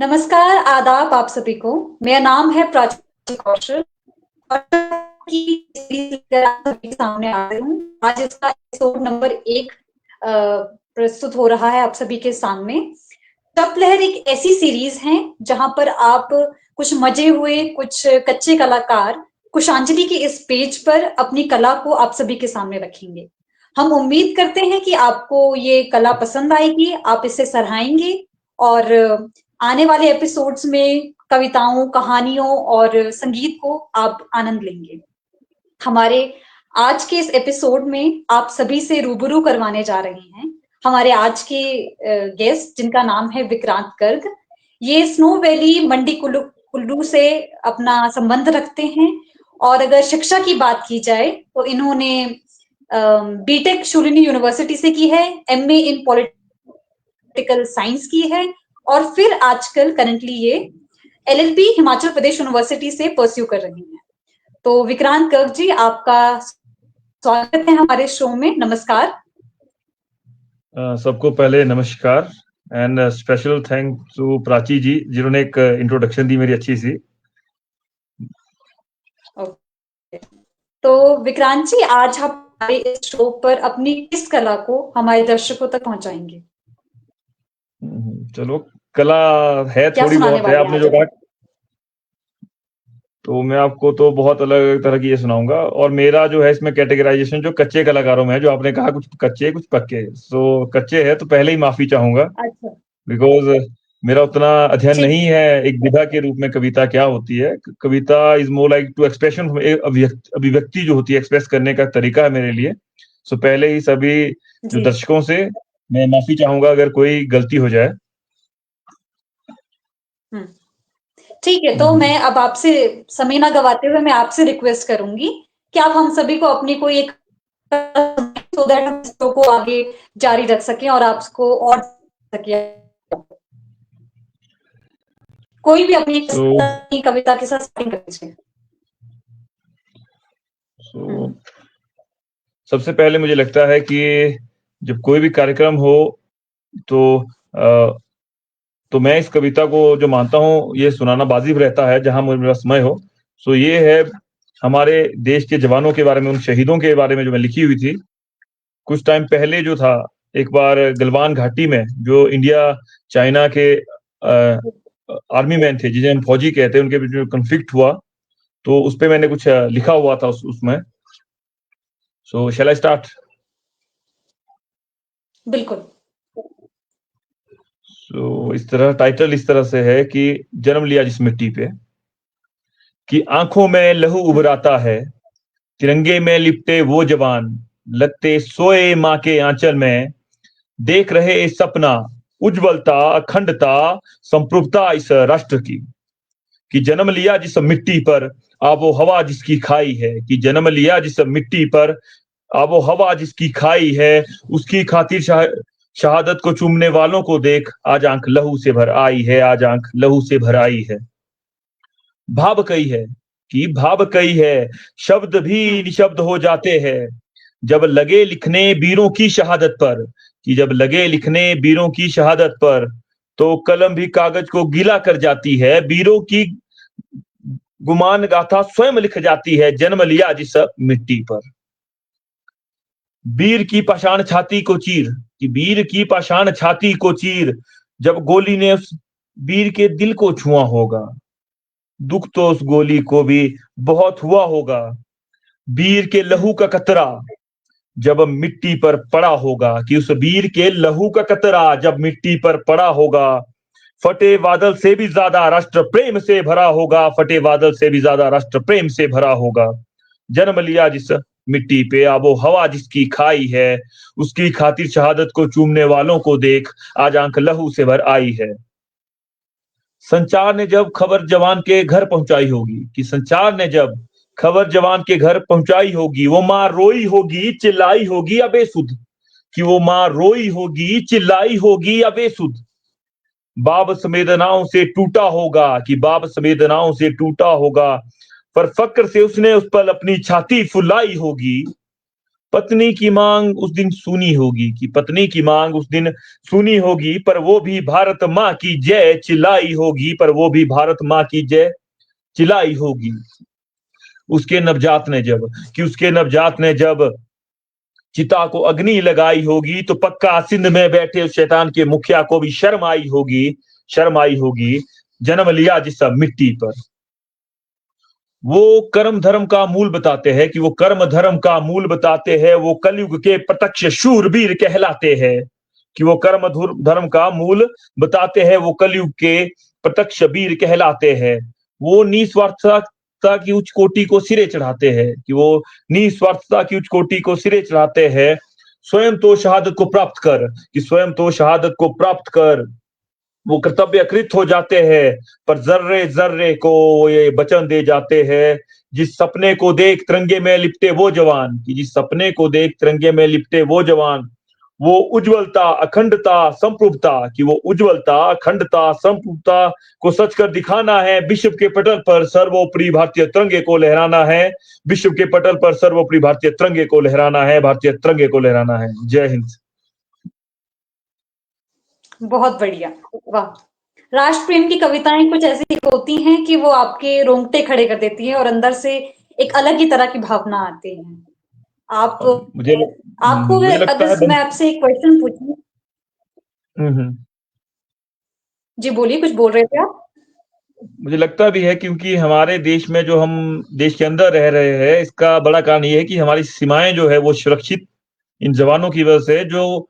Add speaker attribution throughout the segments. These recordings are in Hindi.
Speaker 1: नमस्कार, आदाब आप सभी को। मेरा नाम है प्राची कौशल और की सीरीज लेकर आप सभी के सामने आ रही हूँ। आज इसका एपिसोड नंबर 1 प्रस्तुत हो रहा है आप सभी के सामने। टप लहर एक ऐसी सीरीज है जहां पर आप कुछ मजे हुए, कुछ कच्चे कलाकार कुशांजलि के इस पेज पर अपनी कला को आप सभी के सामने रखेंगे। हम उम्मीद करते हैं कि आपको ये कला पसंद आएगी, आप इसे सराहेंगे और आने वाले एपिसोड्स में कविताओं, कहानियों और संगीत को आप आनंद लेंगे। हमारे आज के इस एपिसोड में आप सभी से रूबरू करवाने जा रहे हैं हमारे आज के गेस्ट, जिनका नाम है विक्रांत गर्ग। ये स्नो वैली मंडी कुल्लू से अपना संबंध रखते हैं और अगर शिक्षा की बात की जाए तो इन्होंने बीटेक शूलिनी यूनिवर्सिटी से की है, एमए इन पॉलिटिकल साइंस की है और फिर आजकल करंटली ये एलएलबी हिमाचल प्रदेश यूनिवर्सिटी से परस्यू कर रही हैं। तो विक्रांत गर्ग जी, आपका स्वागत है हमारे शो में। नमस्कार।
Speaker 2: सबको पहले नमस्कार and special thank to Prachi ji, जिन्होंने एक इंट्रोडक्शन दी मेरी अच्छी सी।
Speaker 1: तो विक्रांत जी, आज आप हमारे इस शो पर अपनी किस कला को हमारे दर्शकों तक पहुंचाएंगे?
Speaker 2: चलो, कला है
Speaker 1: क्या
Speaker 2: थोड़ी
Speaker 1: सुनाने
Speaker 2: बहुत है,
Speaker 1: वाले
Speaker 2: आपने
Speaker 1: हैं
Speaker 2: जो
Speaker 1: आज
Speaker 2: कहा।
Speaker 1: आप?
Speaker 2: तो मैं आपको तो बहुत अलग तरह की ये सुनाऊंगा, और मेरा जो है इसमें कैटेगराइजेशन जो कच्चे कलाकारों में है, जो आपने कहा कुछ कच्चे कुछ पक्के, सो कच्चे है तो पहले ही माफी चाहूंगा,
Speaker 1: अच्छा,
Speaker 2: बिकॉज मेरा उतना अध्ययन
Speaker 1: ठीक।
Speaker 2: नहीं है एक विधा के रूप में कविता क्या होती है। कविता is more like to expression, अभिव्यक्ति जो होती है, एक्सप्रेस करने का तरीका है मेरे लिए। सो पहले ही सभी जो
Speaker 1: जी,
Speaker 2: दर्शकों से मैं माफी चाहूंगा अगर कोई गलती हो जाए।
Speaker 1: ठीक है। तो मैं अब आपसे समय ना गवाते हुए मैं आपसे रिक्वेस्ट करूंगी कि आप हम सभी को अपनी कोई एक सो दैट हम शो को आगे जारी रख सकें और आपको और सके। कोई भी अपनी
Speaker 2: सो
Speaker 1: कविता के साथ स्टार्टिंग कर दीजिए।
Speaker 2: सो सबसे पहले मुझे लगता है कि जब कोई भी कार्यक्रम हो तो तो मैं इस कविता को जो मानता हूँ ये सुनाना वाजिब रहता है जहां मेरा समय हो। सो ये है हमारे देश के जवानों के बारे में, उन शहीदों के बारे में जो मैं लिखी हुई थी कुछ टाइम पहले। जो था एक बार गलवान घाटी में जो इंडिया चाइना के आर्मी मैन थे, जिन्हें हम फौजी कहते हैं, उनके बीच में कन्फ्लिक्ट हुआ, तो उस पे मैंने कुछ लिखा हुआ था उसमें। सो शैल आई स्टार्ट?
Speaker 1: बिल्कुल।
Speaker 2: सो इस तरह टाइटल इस तरह से है कि जन्म लिया जिस मिट्टी पे, कि आंखों में लहू उभराता है, तिरंगे में लिपटे वो जवान, लगते सोए माँ के आंचल में, देख रहे सपना, उज्जवलता, अखंडता, संप्रभुता इस राष्ट्र की। कि जन्म लिया जिस मिट्टी पर, आबो हवा जिसकी खाई है, कि जन्म लिया जिस मिट्टी पर, आबो हवा जिसकी खाई है, उसकी खातिर शहादत को चूमने वालों को देख, आज आंख लहू से भर आई है, आज आंख लहू से भर आई है। भाव कई है, कि भाव कई है, शब्द भी निशब्द हो जाते हैं जब लगे लिखने वीरों की शहादत पर, कि जब लगे लिखने वीरों की शहादत पर, तो कलम भी कागज को गीला कर जाती है, वीरों की गुमान गाथा स्वयं लिख जाती है, जन्म लिया जिस मिट्टी पर। वीर की पाषाण छाती को चीर, कि वीर की पाषाण छाती को चीर, जब गोली ने उस वीर के दिल को छुआ होगा, दुख तो उस गोली को भी बहुत हुआ होगा। वीर के लहू का कतरा जब मिट्टी पर पड़ा होगा, कि उस वीर के लहू का कतरा जब मिट्टी पर पड़ा होगा, फटे बादल से भी ज्यादा राष्ट्र प्रेम से भरा होगा, फटे बादल से भी ज्यादा राष्ट्र प्रेम से भरा होगा। जन्म लिया जिस मिट्टी पे, आबो हवा जिसकी खाई है, उसकी खातिर शहादत को चूमने वालों को देख, आज आंख लहू से भर आई है। संचार ने जब खबर जवान के घर पहुंचाई होगी, कि संचार ने जब खबर जवान के घर पहुंचाई होगी, वो मां रोई होगी, चिल्लाई होगी अबे सुध, कि वो मां रोई होगी, चिल्लाई होगी अबे सुध। बाब संवेदनाओं से टूटा होगा, कि बाब संवेदनाओं से टूटा होगा, पर फक्र से उसने उस पर अपनी छाती फुलाई होगी। पत्नी की मांग उस दिन सुनी होगी, कि पत्नी की मांग उस दिन सुनी होगी, पर वो भी भारत माँ की जय चिल्लाई होगी, पर वो भी भारत माँ की जय चिल्लाई होगी। उसके नवजात ने जब उसके नवजात ने जब चिता को अग्नि लगाई होगी, तो पक्का सिंध में बैठे उस शैतान के मुखिया को भी शर्म आई होगी, शर्म आई होगी। जन्म लिया जिस सब मिट्टी पर। वो कर्म धर्म का मूल बताते हैं, कि वो कर्म धर्म का मूल बताते हैं, वो कलयुग के प्रत्यक्ष शूरवीर कहलाते हैं, कि वो कर्म धर्म का मूल बताते हैं, वो कलयुग के प्रत्यक्ष वीर कहलाते हैं। वो निस्वार्थता की उच्च कोटि को सिरे चढ़ाते हैं, कि वो निस्वार्थता की उच्च कोटि को सिरे चढ़ाते हैं। स्वयं तो शहादत को प्राप्त कर, कि स्वयं तो शहादत को प्राप्त कर वो कर्तव्यकृत हो जाते हैं, पर जर्रे जर्रे को ये वचन दे जाते हैं। जिस सपने को देख तिरंगे में लिपटे वो जवान, कि जिस सपने को देख तिरंगे में लिपटे वो जवान, वो उज्जवलता अखंडता संप्रभुता, कि वो उज्जवलता अखंडता संप्रभुता को सच कर दिखाना है। विश्व के पटल पर सर्वोपरि भारतीय तिरंगे को लहराना है, विश्व के पटल पर सर्वोपरि भारतीय तिरंगे को लहराना है, भारतीय तिरंगे को लहराना है। जय हिंद।
Speaker 1: बहुत बढ़िया, वाह। राष्ट्र प्रेम की कविताएं कुछ ऐसी होती हैं कि वो आपके रोंगटे खड़े कर देती है और अंदर से एक अलग ही तरह की भावना आती है। आप आपको
Speaker 2: मुझे लगता है
Speaker 1: अगर मैं आपसे एक क्वेश्चन पूछूं। जी बोलिए, कुछ बोल रहे थे आप?
Speaker 2: मुझे लगता भी है, क्योंकि हमारे देश में जो हम देश के अंदर रह रहे हैं, इसका बड़ा कारण ये है कि हमारी सीमाएं जो है वो सुरक्षित इन जवानों की वजह से, जो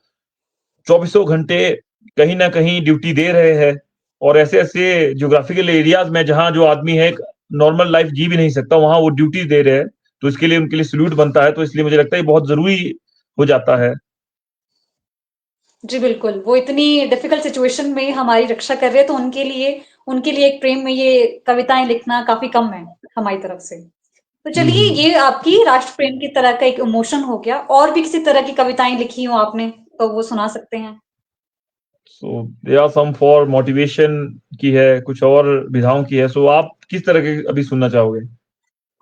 Speaker 2: चौबीसों घंटे कहीं ना कहीं ड्यूटी दे रहे हैं। और ऐसे ऐसे ज्योग्राफिकल एरियाज में जहां जो आदमी है नॉर्मल लाइफ जी भी नहीं सकता, वहां वो ड्यूटी दे रहे हैं, तो इसके लिए उनके लिए सल्यूट बनता है। तो इसलिए मुझे लगता है ये बहुत जरूरी हो जाता है।
Speaker 1: जी बिल्कुल, वो इतनी डिफिकल्ट सिचुएशन में हमारी रक्षा कर रहे हैं, तो उनके लिए एक प्रेम में ये कविताएं लिखना काफी कम है हमारी तरफ से। तो चलिए, ये आपकी राष्ट्र प्रेम की तरह का एक इमोशन हो गया। और भी किसी तरह की कविताएं लिखी हो आपने तो वो सुना सकते हैं।
Speaker 2: So they are some for motivation की है, कुछ और विधाओं की है। सो आप किस तरह के अभी सुनना चाहोगे?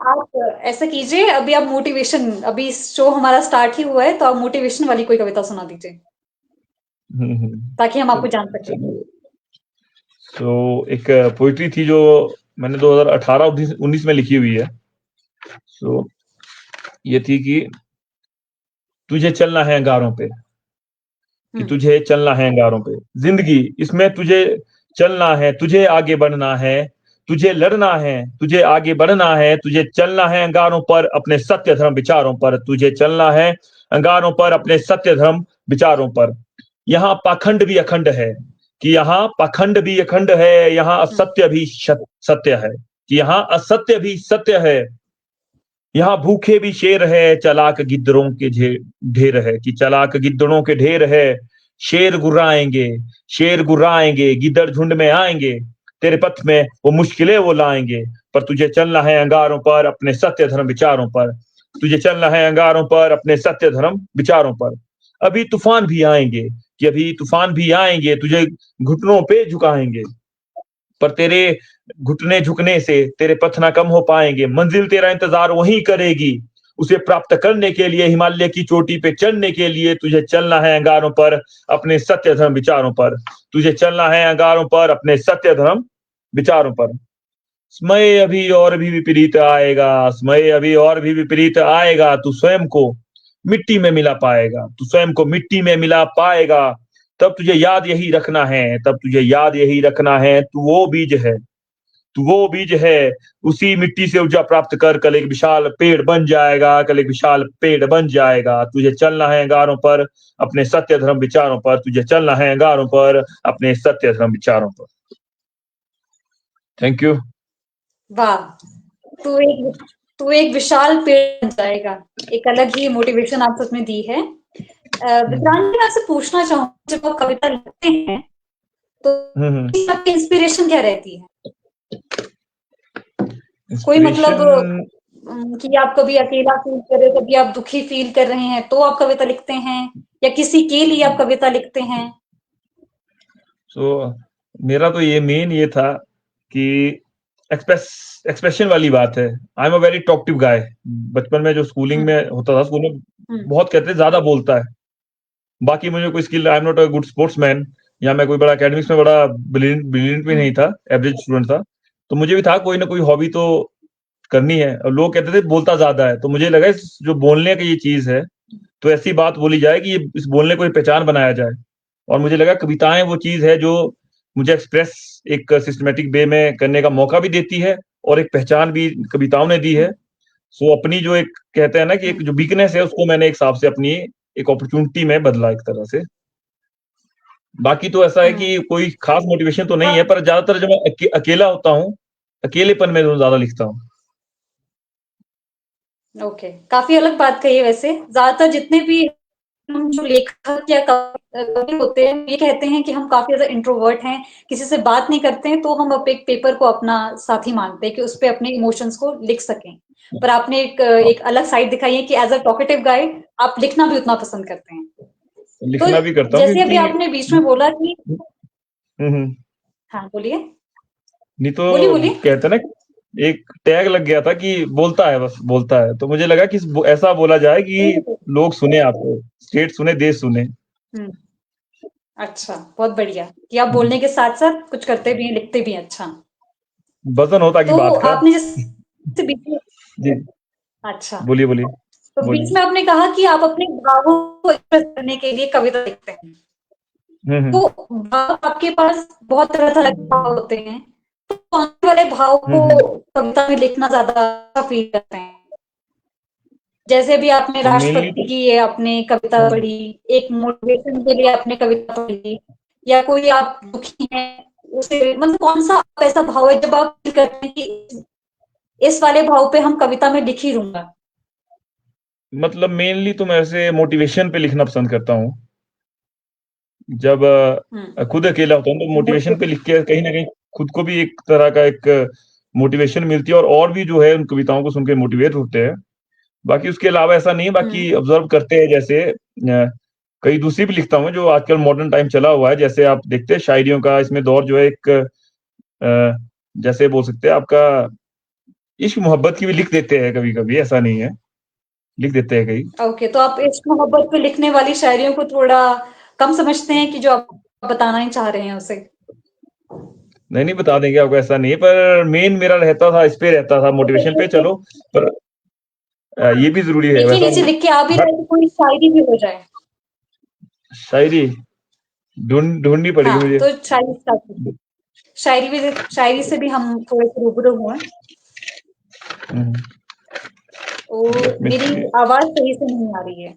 Speaker 1: आप ऐसा कीजिए, अभी आप मोटिवेशन, अभी शो हमारा स्टार्ट ही हुआ है, तो आप मोटिवेशन वाली कोई कविता सुना दीजिए ताकि हम आपको जान सकें।
Speaker 2: तो एक पोइट्री थी जो मैंने 2018-19 में लिखी हुई है। सो ये थी कि तुझे चलना है अंगारों पे, कि तुझे चलना है अंगारों पे, जिंदगी इसमें तुझे चलना है, तुझे आगे बढ़ना है, तुझे लड़ना है, तुझे आगे बढ़ना है, तुझे चलना है अंगारों पर अपने सत्य धर्म विचारों पर, तुझे चलना है अंगारों पर अपने सत्य धर्म विचारों पर। यहाँ पाखंड भी अखंड है, कि यहाँ पाखंड भी अखंड है, यहाँ असत्य भी सत्य है, कि यहाँ असत्य भी सत्य है। यहाँ भूखे भी शेर है, चालाक गिद्दरों के ढेर है, कि चालाक गिद्दरों के ढेर है। शेर गुर्राएंगे, शेर गुर्राएंगे, गिद्दड़ झुंड में आएंगे, तेरे पथ में वो मुश्किलें वो लाएंगे, पर तुझे चलना है अंगारों पर अपने सत्य धर्म विचारों पर, तुझे चलना है अंगारों पर अपने सत्य धर्म विचारों पर। अभी तूफान भी आएंगे, कि अभी तूफान भी आएंगे, तुझे घुटनों पे झुकाएंगे, पर तेरे घुटने झुकने से तेरे पथ ना कम हो पाएंगे। मंजिल तेरा इंतजार वहीं करेगी, उसे प्राप्त करने के लिए, हिमालय की चोटी पे चढ़ने के लिए तुझे चलना है अंगारों पर अपने सत्य धर्म विचारों पर, तुझे चलना है अंगारों पर अपने सत्य धर्म विचारों पर। समय अभी और भी विपरीत आएगा, समय अभी और भी विपरीत आएगा, तू स्वयं को मिट्टी में मिला पाएगा, तू स्वयं को मिट्टी में मिला पाएगा। तब तुझे याद यही रखना है, तब तुझे याद यही रखना है, तू वो बीज है, तू वो बीज है, उसी मिट्टी से ऊर्जा प्राप्त कर कल एक विशाल पेड़ बन जाएगा, कल एक विशाल पेड़ बन जाएगा। तुझे चलना है अंगारों पर अपने सत्य धर्म विचारों पर, तुझे चलना है अंगारों पर अपने सत्य धर्म विचारों पर। Thank you.
Speaker 1: वाह, तू एक विशाल पेड़ बन जाएगा, एक अलग ही मोटिवेशन आप सबने दी है। विक्रांत, मैं आपसे पूछना चाहूंगी, जब आप कविता लिखते हैं तो आपकी इंस्पिरेशन क्या रहती है? कोई मतलब कि आप कभी अकेला फील कर रहे हो, कभी आप दुखी फील कर रहे हैं तो आप कविता लिखते हैं, या किसी के लिए आप कविता लिखते हैं?
Speaker 2: मेरा तो ये मेन ये था कि एक्सप्रेशन वाली बात है। I am a very talkative guy. बचपन में जो स्कूलिंग में होता था, स्कूल में बहुत कहते ज्यादा बोलता है। बाकी मुझे कोई skill, I am not a good sportsman, या मैं कोई बड़ा एकेडमिक्स में बड़ा ब्रिलियंट भी नहीं था, एवरेज स्टूडेंट था। तो मुझे भी था कोई ना कोई हॉबी तो करनी है। और लोग कहते थे बोलता ज्यादा है, तो मुझे लगा जो बोलने की ये चीज है, तो ऐसी बात बोली जाए कि इस बोलने को पहचान बनाया जाए। और मुझे लगा कविताएं वो चीज है जो मुझे एक्सप्रेस एक सिस्टमेटिक वे में करने का मौका भी देती है, और एक पहचान भी कविताओं ने दी है। सो अपनी जो एक कहते हैं ना कि एक जो वीकनेस है, उसको मैंने एक हिसाब से अपनी एक अपॉर्चुनिटी में बदला एक तरह से। बाकी तो ऐसा है कि कोई खास मोटिवेशन तो नहीं है, पर ज्यादातर जब मैं अकेला होता हूँ, अकेलेपन में ज्यादा लिखता हूँ।
Speaker 1: ओके, काफी अलग बात कही है वैसे। ज्यादातर जितने भी हम जो लेखक या कवि होते हैं, ये कहते हैं कि हम काफी ज्यादा इंट्रोवर्ट हैं, किसी से बात नहीं करते हैं, तो हम अब एक पेपर को अपना साथी मानते हैं कि उस पे अपने इमोशंस को लिख सकें। पर आपने एक अलग साइड दिखाई है कि एज अ टॉकेटिव गाय आप लिखना भी उतना पसंद करते हैं। तो
Speaker 2: लिखना भी करता हूँ
Speaker 1: जैसे अभी
Speaker 2: क्योंकि
Speaker 1: आपने बीच में बोला कि
Speaker 2: हम्म।
Speaker 1: हाँ बोलिए,
Speaker 2: नहीं तो
Speaker 1: बोलिए बोलिए।
Speaker 2: कहते हैं ना, एक टैग लग गया था कि बोलता है, बस बोलता है। तो मुझे लगा कि ऐसा बोला जाए कि लोग सुने, आपको स्टेट सुने, देश सुने।
Speaker 1: हम्म, अच्छा, बहुत बढ़िया कि आप बोलने के साथ साथ कुछ करते भी हैं, लिखते भी हैं। अच्छा,
Speaker 2: वजन होता की
Speaker 1: तो
Speaker 2: बात का।
Speaker 1: आपने जैसे बीच में,
Speaker 2: जी,
Speaker 1: अच्छा,
Speaker 2: बोलिए बोलिए
Speaker 1: तो बीच
Speaker 2: बोलिए।
Speaker 1: में आपने कहा कि आप अपने भावों को एक्सप्रेस करने के लिए कविता लिखते हैं।
Speaker 2: हम्म।
Speaker 1: तो भाव आपके पास बहुत तरह तरह के भाव होते हैं, तो कौन से वाले भाव को
Speaker 2: हम्म।
Speaker 1: कविता में लिखना ज्यादा फील करते हैं? जैसे भी आपने
Speaker 2: मेनली
Speaker 1: राष्ट्रभक्ति
Speaker 2: तो
Speaker 1: की ये आपने कविता पढ़ी, एक मोटिवेशन के लिए आपने कविता पढ़ी, या कोई आप दुखी हैं उसे, मतलब कौन सा ऐसा भाव है जब आप फील करते हैं कि इस वाले भाव पे हम कविता में लिख ही लूंगा?
Speaker 2: मतलब मेनली तो मैं ऐसे मोटिवेशन पे लिखना पसंद करता हूँ। जब खुद अकेला होता हूँ तो मोटिवेशन पे लिख के कहीं ना कहीं खुद को भी एक तरह का एक मोटिवेशन मिलती है, और भी जो है उन कविताओं को सुन के मोटिवेट होते हैं। बाकी उसके अलावा ऐसा नहीं है, बाकी ऑब्जर्व करते हैं। जैसे कई दूसरी भी लिखता हूँ जो आजकल मॉडर्न टाइम चला हुआ है। जैसे आप देखते हैं शायरियों का इसमें दौर जो है एक जैसे बोल सकते हैं आपका इश्क मोहब्बत की भी लिख देते हैं, कभी कभी ऐसा नहीं है, लिख देते हैं कई।
Speaker 1: ओके, तो आप इश्क मोहब्बत पे लिखने वाली शायरियों को थोड़ा कम समझते हैं कि जो आप बताना ही चाह रहे हैं उसे?
Speaker 2: नहीं नहीं, बता देंगे आपको, ऐसा नहीं है, पर मेन मेरा रहता था, इस पे रहता था, मोटिवेशन पे। चलो, पर ये भी जरूरी है
Speaker 1: देखिए
Speaker 2: वैसा।
Speaker 1: नीचे लिख के आ भी रहा है तो कोई शायरी भी हो जाए।
Speaker 2: शायरी ढूंढनी पड़ेगी
Speaker 1: हाँ,
Speaker 2: मुझे।
Speaker 1: तो शायरी स्टार्ट कीजिए। शायरी से भी हम थोड़े से रूबरू हुए। तो
Speaker 2: लेट मी
Speaker 1: मेरी
Speaker 2: सी।
Speaker 1: आवाज सही से नहीं आ रही है।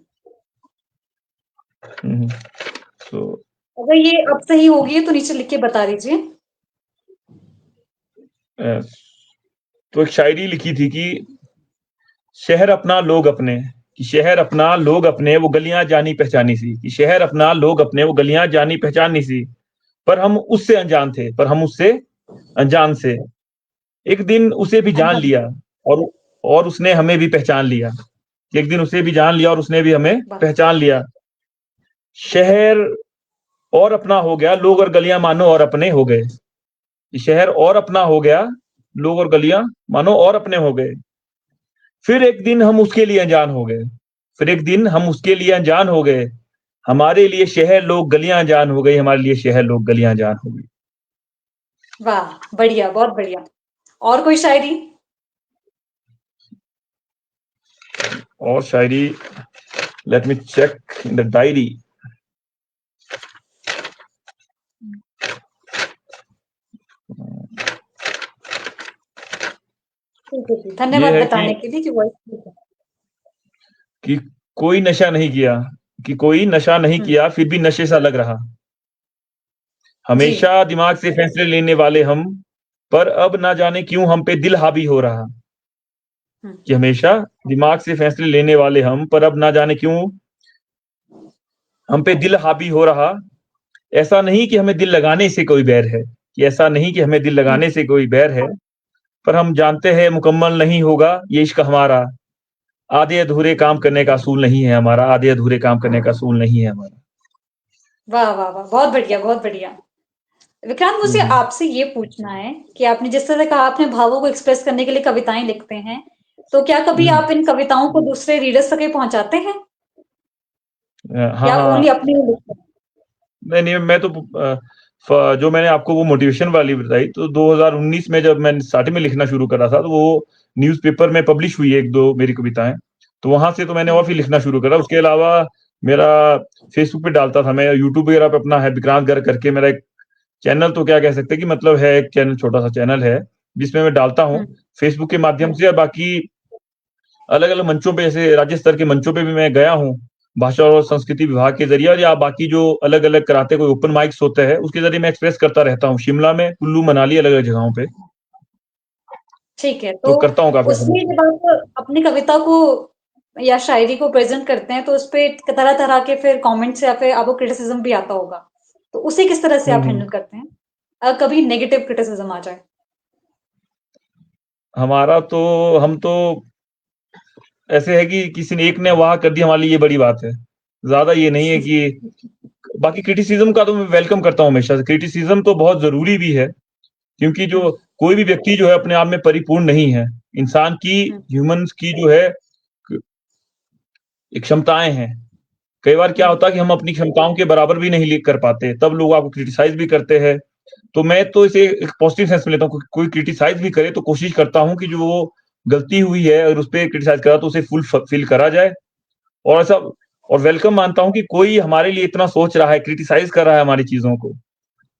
Speaker 2: सो
Speaker 1: अगर ये अब सही होगी तो नीचे लिख के बता दीजिए।
Speaker 2: तो एक शायरी लिखी थी कि शहर अपना लोग अपने, कि शहर अपना लोग अपने वो गलियां जानी पहचानी सी, कि शहर अपना लोग अपने वो गलियां जानी पहचानी सी। पर हम उससे अनजान थे, पर हम उससे अनजान से। एक दिन उसे भी जान
Speaker 1: अच्छा,
Speaker 2: लिया, और उसने हमें भी पहचान लिया। एक दिन उसे भी जान लिया और उसने भी हमें
Speaker 1: वाह,
Speaker 2: पहचान लिया। शहर और अपना हो गया, लोग और गलियां मानो और अपने हो गए। शहर और अपना हो गया, लोग और गलियां मानो और अपने हो गए। फिर एक दिन हम उसके लिए अनजान हो गए, फिर एक दिन हम उसके लिए अनजान हो गए। हमारे लिए शहर लोग गलियां अनजान हो गई, हमारे लिए शहर लोग गलियां अनजान हो गई।
Speaker 1: वाह, बढ़िया, बहुत बढ़िया। और कोई शायरी?
Speaker 2: और शायरी, let me check in the diary.
Speaker 1: ठीक है जी,
Speaker 2: ये
Speaker 1: धन्यवाद
Speaker 2: है कि
Speaker 1: बताने के लिए कि वॉइस ठीक है।
Speaker 2: कि कोई नशा नहीं किया, कि कोई नशा नहीं
Speaker 1: हुँ,
Speaker 2: किया फिर भी नशे सा लग रहा।
Speaker 1: जी।
Speaker 2: हमेशा दिमाग से फैसले लेने वाले हम, पर अब ना जाने क्यों हम पे दिल हावी हो रहा।
Speaker 1: हुँ,
Speaker 2: कि हमेशा दिमाग से फैसले लेने वाले हम, पर अब ना जाने क्यों हम पे दिल हावी हो रहा। ऐसा नहीं कि हमें दिल लगाने से कोई बैर है, कि ऐसा नहीं कि हमें दिल
Speaker 1: हुँ,
Speaker 2: लगाने से कोई बैर है। पर हम जानते हैं मुकम्मल नहीं होगा ये इश्क हमारा। आधे अधूरे काम करने का असूल नहीं है हमारा, आधे अधूरे काम करने का असूल नहीं है हमारा।
Speaker 1: वाह, वाह, वाह! बहुत बढ़िया, बहुत बढ़िया। विक्रांत, मुझे आपसे ये पूछना है कि आपने जिस तरह कहा अपने भावों को एक्सप्रेस करने के लिए कविताएं लिखते हैं, तो क्या कभी आप इन कविताओं को दूसरे रीडर्स तक पहुंचाते हैं
Speaker 2: हाँ
Speaker 1: या आप
Speaker 2: हाँ।
Speaker 1: ओनली अपने लिए लिखते हैं?
Speaker 2: नहीं नहीं, मैं तो जो मैंने आपको वो मोटिवेशन वाली बताई, तो 2019 में जब मैंने स्टार्टिंग में लिखना शुरू करा था, तो वो न्यूज़पेपर में पब्लिश हुई एक दो मेरी कविताएं। तो वहां से तो मैंने और फिर लिखना शुरू करा। उसके अलावा मेरा फेसबुक पे डालता था, मैं यूट्यूब वगैरह पे अपना है विक्रांत गर्ग करके मेरा एक चैनल, तो क्या कह सकते हैं कि मतलब है एक चैनल, छोटा सा चैनल है जिसमें मैं डालता हूँ फेसबुक के माध्यम से। और बाकी अलग अलग मंचों पे, जैसे राज्य स्तर के मंचों पे भी मैं गया हूँ भाषा और संस्कृति विभाग के जरिए, और या बाकी जो अलग अलग कराते कोई ओपन माइक्स होते हैं उसके जरिए मैं एक्सप्रेस करता रहता हूँ, शिमला में, कुल्लू, मनाली, अलग अलग जगहों पे।
Speaker 1: ठीक है,
Speaker 2: तो
Speaker 1: तो
Speaker 2: करता हूँ काफी समय
Speaker 1: उसमें
Speaker 2: से।
Speaker 1: जब आप अपनी कविता को या शायरी को प्रेजेंट करते हैं, तो उस पे तरह तरह के फिर कमेंट्स या फिर आपको क्रिटिसिज्म भी आता होगा, तो उसे किस तरह से आप
Speaker 2: हम्म।
Speaker 1: हैंडल करते हैं अगर कभी नेगेटिव क्रिटिसिज्म आ जाए?
Speaker 2: हमारा तो, हम तो ऐसे है कि किसी ने एक ने वाह कर दिया हमारे लिए, ये बड़ी बात है। ज्यादा ये नहीं है कि, बाकी क्रिटिसिज्म का तो मैं वेलकम करता हूँ हमेशा से। क्रिटिसिज्म तो बहुत जरूरी भी है, क्योंकि जो कोई भी व्यक्ति जो है अपने आप में परिपूर्ण नहीं है। इंसान की, ह्यूमंस की जो है एक क्षमताएं हैं। कई बार क्या होता है कि हम अपनी क्षमताओं के बराबर भी नहीं कर पाते, तब लोग आपको क्रिटिसाइज भी करते हैं। तो मैं तो इसे एक पॉजिटिव सेंस में लेता हूँ। कोई क्रिटिसाइज भी करे तो कोशिश करता हूँ कि जो वो गलती हुई है अगर उस पर क्रिटिसाइज करा तो उसे फुल फिल करा जाए। और ऐसा, और वेलकम मानता हूँ कि कोई हमारे लिए इतना सोच रहा है, क्रिटिसाइज कर रहा है हमारी चीजों को,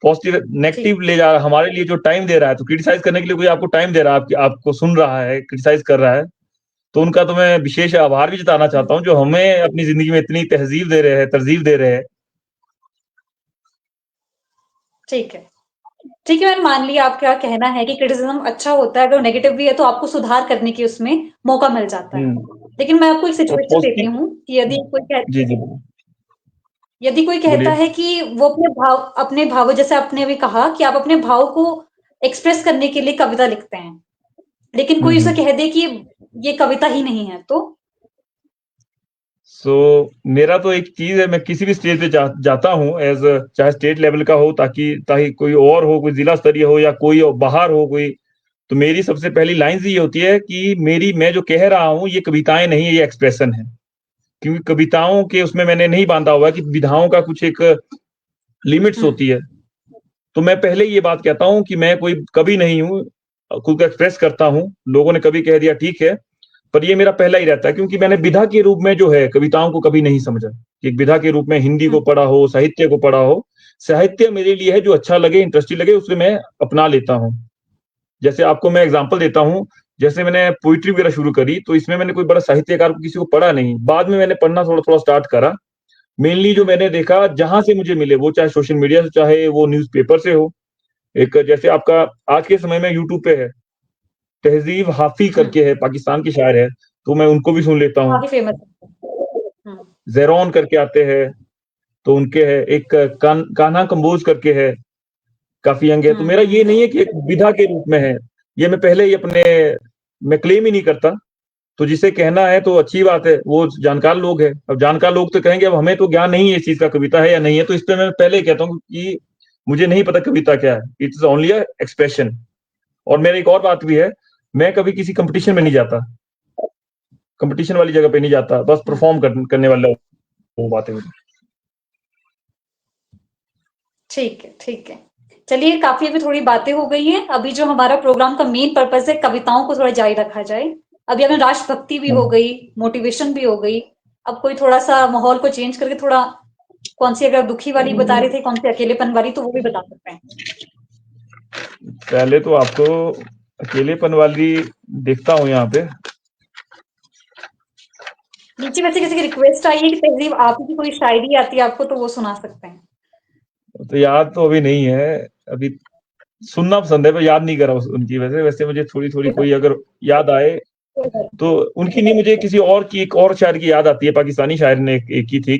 Speaker 2: पॉजिटिव
Speaker 1: ठीक।
Speaker 2: नेगेटिव ले जा रहा है, हमारे लिए जो टाइम दे रहा है। तो क्रिटिसाइज करने के लिए कोई आपको टाइम दे रहा है, आपको सुन रहा है, क्रिटिसाइज कर रहा है, तो उनका तो मैं विशेष आभार भी जताना चाहता हूँ, जो हमें अपनी जिंदगी में इतनी तहजीब दे रहे हैं, तरजीब दे रहे हैं।
Speaker 1: ठीक है। ठीक है, मैंने मान लिया आपका कहना है कि क्रिटिसिज्म अच्छा होता है, अगर नेगेटिव भी है तो आपको सुधार करने की उसमें मौका मिल जाता है। लेकिन मैं आपको एक
Speaker 2: और
Speaker 1: सिचुएशन देती
Speaker 2: पॉजिटिव।
Speaker 1: हूँ कि
Speaker 2: जी जी,
Speaker 1: यदि कोई कहता
Speaker 2: बोलिए।
Speaker 1: है कि वो अपने भाव, जैसे आपने अभी कहा कि आप अपने भाव को एक्सप्रेस करने के लिए कविता लिखते हैं, लेकिन कोई उसे
Speaker 2: हम्म।
Speaker 1: कह दे कि ये कविता ही नहीं है, तो
Speaker 2: सो मेरा तो एक चीज है, मैं किसी भी स्टेज पे जाता हूँ एज, चाहे स्टेट लेवल का हो, ताकि ताकि कोई और हो, कोई जिला स्तरीय हो या कोई बाहर हो कोई, तो मेरी सबसे पहली लाइन ये होती है कि मेरी, मैं जो कह रहा हूँ ये कविताएं नहीं है, ये एक्सप्रेशन है। क्योंकि कविताओं के उसमें मैंने नहीं बांधा हुआ है कि विधाओं का कुछ एक लिमिट्स होती है। तो मैं पहले ये बात कहता हूँ कि मैं कोई कवि नहीं हूँ, खुद को एक्सप्रेस करता हूँ। लोगों ने कभी कह दिया ठीक है, पर ये मेरा पहला ही रहता है, क्योंकि मैंने विधा के रूप में जो है कविताओं को कभी नहीं समझा कि एक विधा के रूप में हिंदी को पढ़ा हो, साहित्य को पढ़ा हो। साहित्य मेरे लिए है जो अच्छा लगे, इंटरेस्टिंग लगे, उसे मैं अपना लेता हूँ। जैसे आपको मैं एग्जांपल देता हूँ, जैसे मैंने पोइट्री वगैरह शुरू करी, तो इसमें मैंने कोई बड़ा साहित्यकार को किसी को पढ़ा नहीं, बाद में मैंने पढ़ना थोड़ा थोड़ा स्टार्ट करा। मेनली जो मैंने देखा जहां से मुझे मिले, वो चाहे सोशल मीडिया से, चाहे वो न्यूज़पेपर से हो। एक जैसे आपका आज के समय में यूट्यूब पे है, तहजीब हाफी करके है, पाकिस्तान की शायर है, तो मैं उनको भी सुन लेता हूँ।
Speaker 1: काफी फेमस है।
Speaker 2: जैरॉन करके आते हैं, तो उनके है एक कान्हा कंबोज करके है, काफी यंग है। तो मेरा ये नहीं है कि एक विधा के रूप में है, ये मैं पहले ही अपने, मैं क्लेम ही नहीं करता। तो जिसे कहना है तो अच्छी बात है, वो जानकार लोग है। अब जानकार लोग तो कहेंगे, अब हमें तो ज्ञान नहीं है इस चीज का, कविता है या नहीं है। तो इस पे मैं पहले ही कहता हूँ कि मुझे नहीं पता कविता क्या है, इट्स ओनली अ एक्सप्रेशन। और मेरी एक और बात भी है, मैं कभी किसी कंपटीशन में नहीं जाता, कंपटीशन वाली जगह पे नहीं जाता, बस परफॉर्म करने वाला वो बात है मेरी।
Speaker 1: ठीक है, ठीक है। चलिए, काफी अभी थोड़ी बातें हो गई हैं। अभी जो हमारा प्रोग्राम का मेन पर्पस है, कविताओं को थोड़ा जारी रखा जाए। अभी हमें राष्ट्रभक्ति भी हो गई, मोटिवेशन भी हो गई। अब कोई थोड़ा सा माहौल को चेंज करके थोड़ा, कौन सी, अगर दुखी वाली बता रहे थे, कौन सी अकेलेपन वाली, तो वो भी बता सकते हैं।
Speaker 2: पहले तो आपको अकेलेपन वाली देखता हूँ यहाँ पे।
Speaker 1: नीचे वैसे किसी की रिक्वेस्ट आई है कि तहजीब आप ही की कोई शायरी आती है आपको, तो वो सुना सकते हैं।
Speaker 2: तो याद तो अभी नहीं है, अभी सुनना पसंद है, पर याद नहीं करा उनकी। वैसे वैसे मुझे थोड़ी थोड़ी
Speaker 1: कोई बात
Speaker 2: कोई अगर याद आए,
Speaker 1: कोई बात
Speaker 2: तो उनकी नहीं, मुझे किसी और की, एक और शायर की याद आती है। पाकिस्तानी शायर ने एक की थी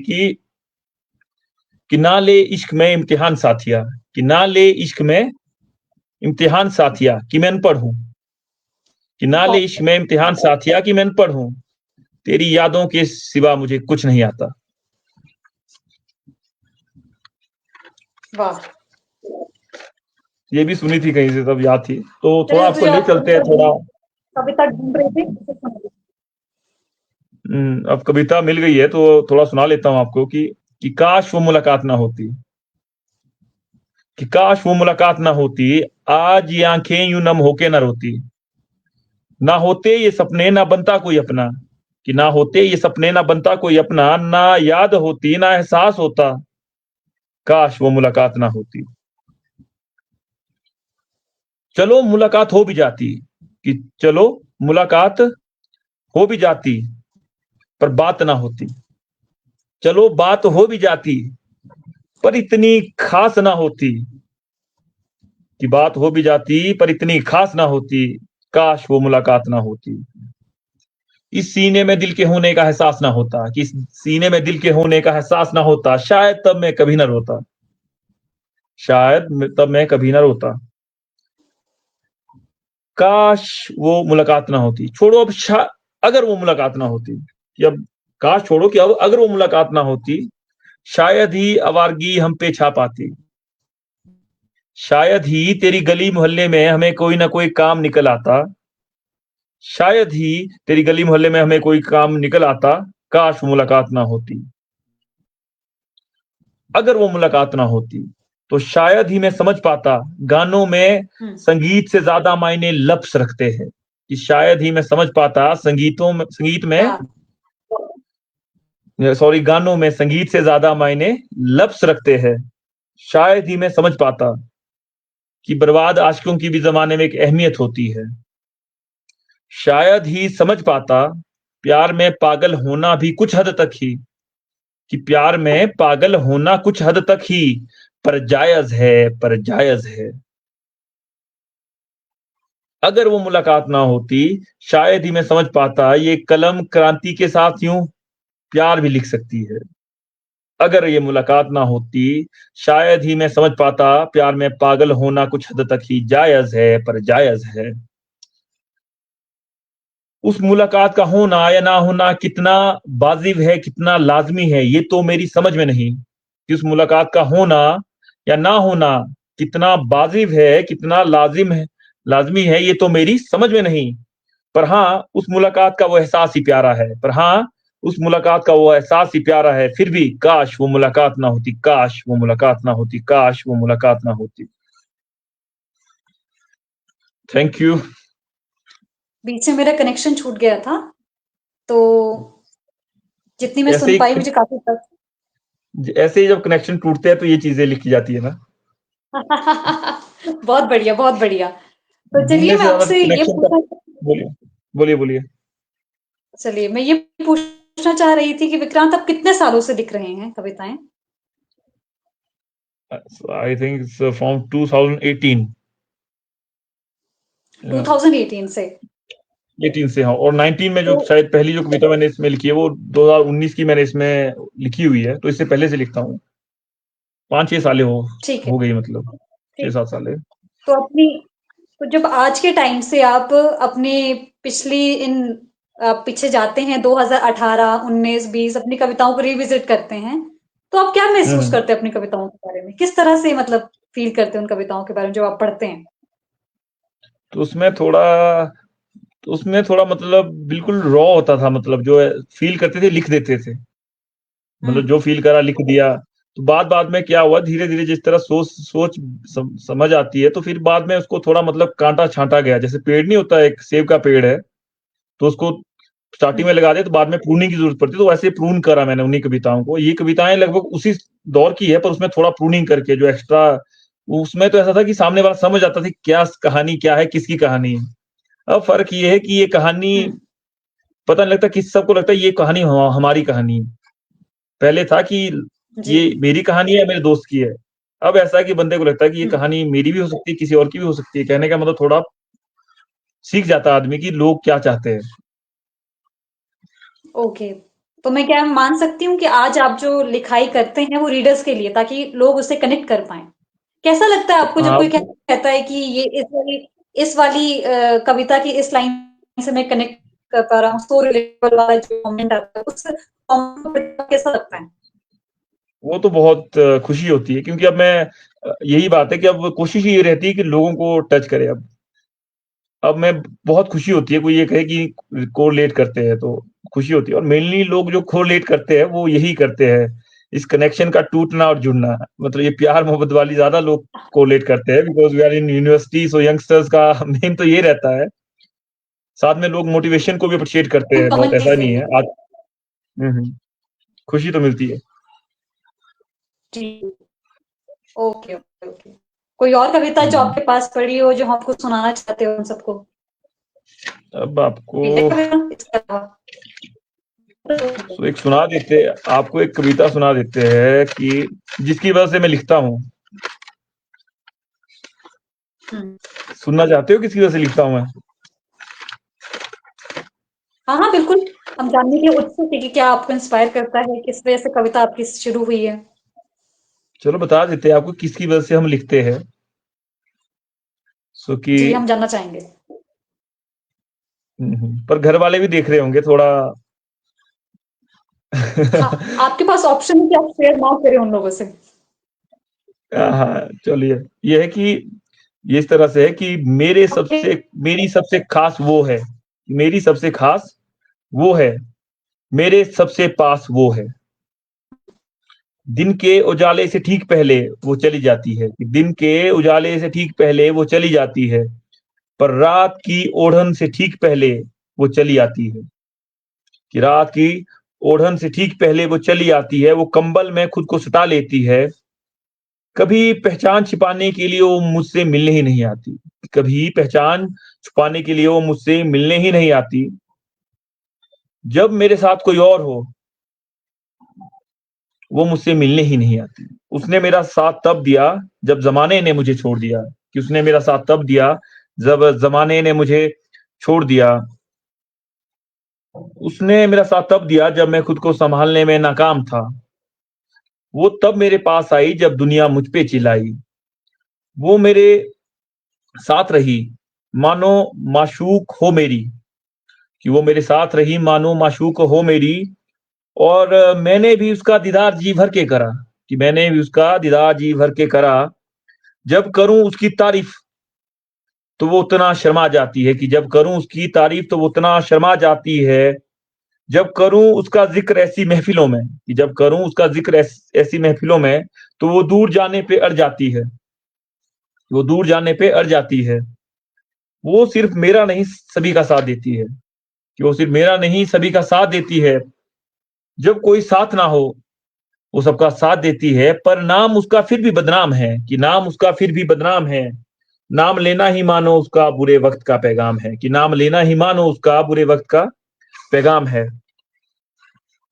Speaker 2: कि ना ले इश्क में इम्तिहान साथिया, कि ना ले इश्क में इम्तिहान साथिया कि मैं अनपढ़ हूं, कि ना ले इश्क में इम्तिहान साथिया कि मैं अनपढ़ हूं, तेरी यादों के सिवा मुझे कुछ नहीं आता।
Speaker 1: वाह।
Speaker 2: ये भी सुनी थी कहीं से, तब याद थी, तो थोड़ा
Speaker 1: चलिए
Speaker 2: आपको
Speaker 1: मुझे
Speaker 2: ले
Speaker 1: आप
Speaker 2: चलते हैं थोड़ा।
Speaker 1: कविता ढूंढ रहे थे, उसे सुनाइए।
Speaker 2: अब कविता मिल गई है तो थोड़ा सुना लेता हूँ आपको कि काश वो मुलाकात ना होती, कि काश वो मुलाकात ना होती, आज ये आंखें यूं नम होके ना रोती, ना होते ये सपने ना बनता कोई अपना, कि ना होते ये सपने ना बनता कोई अपना, ना याद होती ना एहसास होता, काश वो मुलाकात ना होती। चलो मुलाकात हो भी जाती, कि चलो मुलाकात हो भी जाती, पर बात ना होती। चलो बात हो भी जाती, पर इतनी खास ना होती, कि बात हो भी जाती पर इतनी खास ना होती, काश वो मुलाकात ना होती। इस सीने में दिल के होने का एहसास ना होता, कि इस सीने में दिल के होने का एहसास ना होता, शायद तब मैं कभी ना रोता, शायद तब मैं कभी ना रोता। काश वो मुलाकात ना होती, छोड़ो अब अगर वो मुलाकात ना होती, कि अब काश छोड़ो कि अब अगर वो मुलाकात ना होती, शायद ही आवारगी हम पे छा पाती, शायद ही तेरी गली मोहल्ले में हमें कोई ना कोई काम निकल आता, शायद ही तेरी गली मोहल्ले में हमें कोई काम निकल आता, काश वो मुलाकात ना होती। अगर वो मुलाकात ना होती तो शायद ही मैं समझ पाता, गानों में संगीत से ज्यादा मायने लफ्ज रखते हैं, कि शायद ही मैं समझ पाता संगीत में, सॉरी, गानों में संगीत से ज्यादा मायने लफ्ज रखते हैं, शायद ही मैं समझ पाता कि बर्बाद आशिकों की भी जमाने में एक अहमियत होती है, शायद ही समझ पाता प्यार में पागल होना भी कुछ हद तक ही, कि प्यार में पागल होना कुछ हद तक ही पर जायज है, पर जायज है। अगर वो मुलाकात ना होती, शायद ही मैं समझ पाता ये कलम क्रांति के साथ यूं प्यार भी लिख सकती है। अगर ये मुलाकात ना होती, शायद ही मैं समझ पाता प्यार में पागल होना कुछ हद तक ही जायज है, पर जायज है। उस मुलाकात का होना या ना होना कितना वाजिब है, कितना लाजमी है, ये तो मेरी समझ में नहीं, कि उस मुलाकात का होना या ना होना कितना वाजिब है, कितना लाजिम है, लाजमी है, ये तो मेरी समझ में नहीं। पर हाँ, उस मुलाकात का वो एहसास ही प्यारा है, पर हाँ, उस मुलाकात का वो एहसास ही प्यारा है, फिर भी काश वो मुलाकात ना होती, काश वो मुलाकात ना होती, काश वो मुलाकात ना होती। Thank you.
Speaker 1: बीच से मेरा कनेक्शन छूट गया था, तो जितनी मैं
Speaker 2: ऐसे
Speaker 1: सुन पाई
Speaker 2: ही
Speaker 1: मुझे काफी
Speaker 2: ऐसे ही जब कनेक्शन टूटते हैं तो ये चीजें लिखी जाती है ना।
Speaker 1: बहुत बढ़िया, बहुत बढ़िया। तो चलिए
Speaker 2: मिलने से
Speaker 1: मैं
Speaker 2: ज्यादा
Speaker 1: आपसे ये
Speaker 2: कनेक्शन का।
Speaker 1: पूछना
Speaker 2: बोलिए, बोलिए, बोलिए।
Speaker 1: चलिए मैं ये पूछना चाह रही थी कि विक्रांत आप कितने सालों से लिख रहे हैं कविताएं?
Speaker 2: I think from 2018।
Speaker 1: 2018 से।
Speaker 2: 18 से, हाँ। और 19 में जो
Speaker 1: तो
Speaker 2: शायद पहली जो कविता मैंने इसमें लिखी है वो 2019 की मैंने इसमें लिखी हुई है, तो इससे पहले से लिखता हूँ। 5-6 साले
Speaker 1: ठीक है,
Speaker 2: हो गई, मतलब छह
Speaker 1: ठीक।
Speaker 2: सात साले।
Speaker 1: तो अपनी तो जब आज के टाइम से आप अपने पिछली इन पीछे जाते हैं 2018, 19, 20 अपनी कविताओं को रिविजिट करते हैं, तो आप क्या महसूस
Speaker 2: हम्म
Speaker 1: करते हैं अपनी कविताओं के बारे में? किस तरह से मतलब फील करते हैं उन कविताओं के बारे में जब आप पढ़ते हैं?
Speaker 2: तो उसमें थोड़ा मतलब बिल्कुल रॉ होता था, मतलब जो फील करते थे लिख देते थे, मतलब
Speaker 1: हुँ,
Speaker 2: जो फील करा लिख दिया। तो बाद में क्या हुआ, धीरे धीरे जिस तरह सोच समझ आती है, तो फिर बाद में उसको थोड़ा मतलब कांटा छांटा गया। जैसे पेड़ नहीं होता, एक सेब का पेड़ है, तो उसको
Speaker 1: हुँ,
Speaker 2: स्टार्टिंग में लगा दे तो बाद में प्रूनिंग की जरूरत पड़ती है, तो वैसे प्रून करा मैंने उन्हीं कविताओं को। ये कविताएं लगभग उसी दौर की है, पर उसमें थोड़ा प्रूनिंग करके जो एक्स्ट्रा, उसमें तो ऐसा था कि सामने वाला समझ आता था कि क्या कहानी क्या है, किसकी कहानी है। अब फर्क ये है कि ये कहानी
Speaker 1: हुँ,
Speaker 2: पता नहीं लगता, किस सबको लगता है ये कहानी हमारी कहानी है। पहले था कि
Speaker 1: जी,
Speaker 2: ये मेरी कहानी है, मेरे दोस्त की है। अब ऐसा है कि बंदे को लगता है कि ये
Speaker 1: हुँ,
Speaker 2: कहानी मेरी भी हो सकती है, किसी और की भी हो सकती है। कहने का मतलब थोड़ा सीख जाता है आदमी कि लोग क्या चाहते हैं।
Speaker 1: ओके। तो मैं क्या मान सकती हूँ कि आज आप जो लिखाई करते हैं वो रीडर्स के लिए ताकि लोग उससे कनेक्ट कर पाएँ। कैसा लगता है आपको जब कोई
Speaker 2: हाँ,
Speaker 1: कहता है कि ये इस वाली कविता की इस लाइन से मैं कनेक्ट कर पा रहा हूँ, सो रिलेटेबल वाला जो कमेंट आता है, उस कमेंट को कैसा लगता है?
Speaker 2: वो तो बहुत खुशी होती है, क्योंकि अब मैं यही बात है कि अब कोशिश ये रहती है कि लोगों को टच करे। अब मैं बहुत खुशी होती है कोई ये कहे कि कोरिलेट करते हैं, तो खुशी होती है। और मेनली लोग जो कोरिलेट करते हैं वो यही करते हैं, इस कनेक्शन का टूटना और जुड़ना। मतलब ये प्यार मोहब्बत वाली ज़्यादा लोग कोरिलेट करते हैं, because we are in university, so youngsters का मेन तो ये रहता है। साथ में लोग मोटिवेशन को भी अप्रिशिएट करते हैं बहुत,
Speaker 1: कॉमन
Speaker 2: ऐसा
Speaker 1: चीज है
Speaker 2: नहीं
Speaker 1: ये।
Speaker 2: है। आज खुशी तो मिलती है।
Speaker 1: जी। Okay okay okay. कोई और कविता जो
Speaker 2: हुँ,
Speaker 1: आपके पास पड़ी हो जो हम आपको सुनाना चाहते हो उन सबको?
Speaker 2: अब आपको
Speaker 1: कोई है कविता इसके अलावा?
Speaker 2: सो एक सुना देते आपको एक कविता सुना देते हैं कि जिसकी वजह से मैं लिखता हूँ।
Speaker 1: हम्म।
Speaker 2: सुनना चाहते हो किसकी वजह से लिखता हूँ मैं?
Speaker 1: हाँ हाँ बिल्कुल। हम जानने के लिए उत्सुक है कि क्या आपको इंस्पायर करता है, किस वजह से कविता आपकी शुरू हुई है।
Speaker 2: चलो बता देते हैं आपको किसकी वजह से हम लिखते हैं। सो कि
Speaker 1: जी हम जानना चाहेंगे।
Speaker 2: पर घर वाले भी देख रहे होंगे थोड़ा।
Speaker 1: हाँ, आपके पास ऑप्शन है कि आप शेयर ना करें उन लोगों से।
Speaker 2: हाँ, चलिए। ये है कि ये इस तरह से है कि
Speaker 1: ओके।
Speaker 2: मेरी सबसे खास वो है, मेरी सबसे खास वो है, मेरे सबसे पास वो है। दिन के उजाले से ठीक पहले वो चली जाती है, कि दिन के उजाले से ठीक पहले वो चली जाती है, पर रात की ओढ़न से ठीक पहले वो चली आती है। कि रात की ओढ़न से ठीक पहले वो चली आती है, वो कंबल में खुद को सुता लेती है। कभी पहचान छिपाने के लिए वो मुझसे मिलने ही नहीं आती, कभी पहचान छुपाने के लिए वो मुझसे मिलने ही नहीं आती। जब मेरे साथ कोई और हो, वो मुझसे मिलने ही नहीं आती। उसने मेरा साथ तब दिया जब ज़माने ने मुझे छोड़ दिया, कि उसने मेरा साथ तब दिया जब ज़माने ने मुझे छोड़ दिया। उसने मेरा साथ तब दिया जब मैं खुद को सँभालने में नाकाम था। वो तब मेरे पास आई जब दुनिया मुझ पे चिल्लाई। वो मेरे साथ रही मानो माशूक हो मेरी, कि वो मेरे साथ रही मानो माशूक हो मेरी। और मैंने भी उसका दीदार जी भर के करा, कि मैंने भी उसका दीदार जी भर के करा। जब करूँ उसकी तारीफ़ तो वो उतना शर्मा जाती है, कि जब करूँ उसकी तारीफ़ तो वो उतना शर्मा जाती है। जब करूँ उसका ज़िक्र ऐसी महफ़िलों में, कि जब करूँ उसका ज़िक्र ऐसी महफ़िलों में, तो वो दूर जाने पे अड़ जाती है, वो दूर जाने पे अड़ जाती है। वो सिर्फ़ मेरा नहीं सभी का साथ देती है, कि वो सिर्फ़ मेरा नहीं सभी का साथ देती है। जब कोई साथ ना हो, वो सबका साथ देती है, पर नाम उसका फिर भी बदनाम है, कि नाम उसका फिर भी बदनाम है। नाम लेना ही मानो उसका बुरे वक़्त का पैगाम है, कि नाम लेना ही मानो उसका बुरे वक़्त का पैगाम है।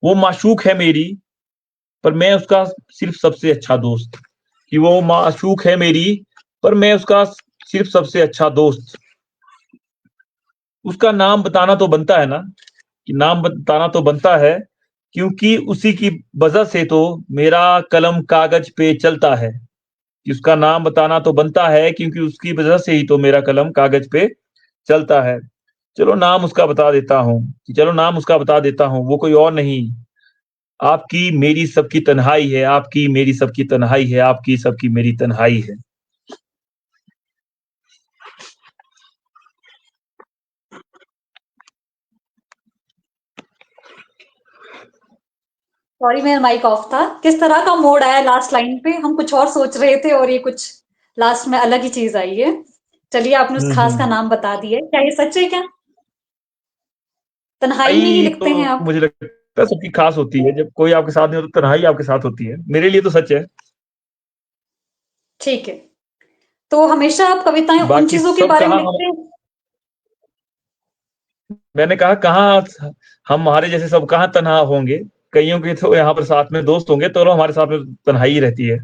Speaker 2: वो माशूक है मेरी, पर मैं उसका सिर्फ़ सबसे अच्छा दोस्त, कि वो माशूक है मेरी, पर मैं उसका सिर्फ़ सबसे अच्छा दोस्त। उसका नाम बताना तो बनता है ना, कि नाम बताना तो बनता है, क्योंकि उसी की वजह से तो मेरा कलम कागज पे चलता है। कि उसका नाम बताना तो बनता है, क्योंकि उसकी वजह से ही तो मेरा कलम कागज पे चलता है। चलो नाम उसका बता देता हूँ, कि चलो नाम उसका बता देता हूँ, वो कोई और नहीं, आपकी मेरी सबकी तन्हाई है, आपकी मेरी सबकी तन्हाई है, आपकी सबकी मेरी तन्हाई है।
Speaker 1: सॉरी मेरा माइक ऑफ था। किस तरह का मोड आया लास्ट लाइन पे, हम कुछ और सोच रहे थे और ये कुछ लास्ट में अलग ही चीज आई है। चलिए आपने उस खास का नाम बता दिया। क्या ये सच है क्या? तन्हाई में ही
Speaker 2: तन्हाई
Speaker 1: लिखते हैं
Speaker 2: तो
Speaker 1: आप?
Speaker 2: मुझे लगता है सबकी खास होती है, जब कोई आपके साथ नहीं होता तन्हाई आपके साथ होती है। मेरे लिए तो सच है।
Speaker 1: ठीक है। तो हमेशा आप कविताएं उन
Speaker 2: बाकी
Speaker 1: चीजों के
Speaker 2: सब
Speaker 1: बारे में
Speaker 2: कहाँ
Speaker 1: लिखते हैं?
Speaker 2: मैंने कहा कहाँ हम हमारे जैसे सब कहाँ तन्हा होंगे। कईयों के तो यहाँ पर साथ में दोस्त होंगे, तो हमारे साथ में तन्हाई ही रहती है।